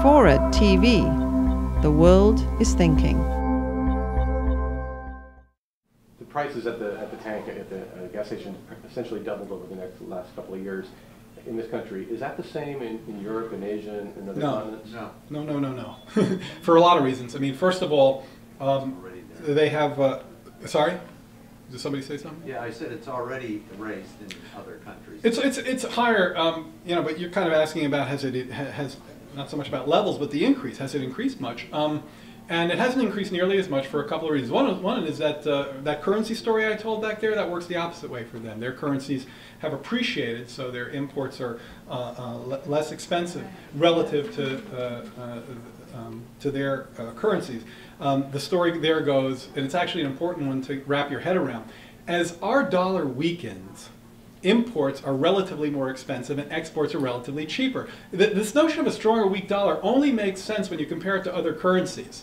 FORA.tv. The world is thinking. The prices at the tank at the gas station essentially doubled over the last couple of years in this country. Is that the same in Europe and Asia and other continents? No. For a lot of reasons. I mean, first of all, they have. Sorry, did somebody say something? Yeah, I said it's already raised in other countries. It's higher. But you're kind of asking about has not so much about levels, but the increase. Has it increased much? And it hasn't increased nearly as much for a couple of reasons. One is that that currency story I told back there, that works the opposite way for them. Their currencies have appreciated, so their imports are less expensive relative to their currencies. The story there goes, and it's actually an important one to wrap your head around. As our dollar weakens, imports are relatively more expensive and exports are relatively cheaper. This notion of a strong or weak dollar only makes sense when you compare it to other currencies.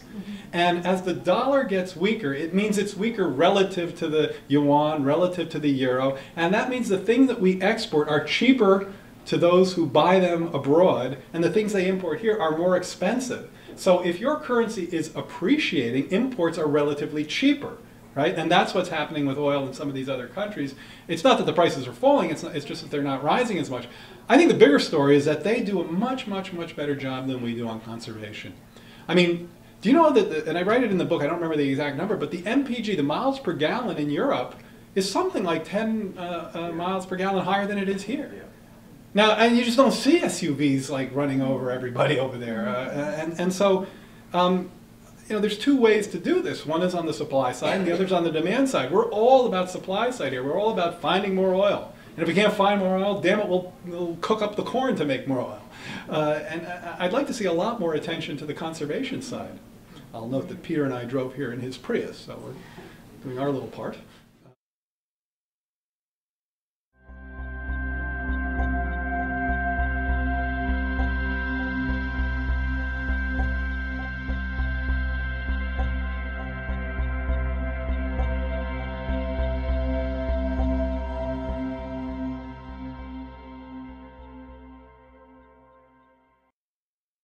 And as the dollar gets weaker, it means it's weaker relative to the yuan, relative to the euro, and that means the things that we export are cheaper to those who buy them abroad, and the things they import here are more expensive. So if your currency is appreciating, imports are relatively cheaper. Right? And that's what's happening with oil in some of these other countries. It's not that the prices are falling, it's just that they're not rising as much. I think the bigger story is that they do a much better job than we do on conservation. I mean, do you know that, and I write it in the book, I don't remember the exact number, but the MPG, the miles per gallon in Europe, is something like 10 miles per gallon higher than it is here. Yeah. Now, and you just don't see SUVs like running over everybody over there. So, there's two ways to do this. One is on the supply side and the other is on the demand side. We're all about supply side here. We're all about finding more oil. And if we can't find more oil, damn it, we'll cook up the corn to make more oil. And I'd like to see a lot more attention to the conservation side. I'll note that Peter and I drove here in his Prius, so we're doing our little part.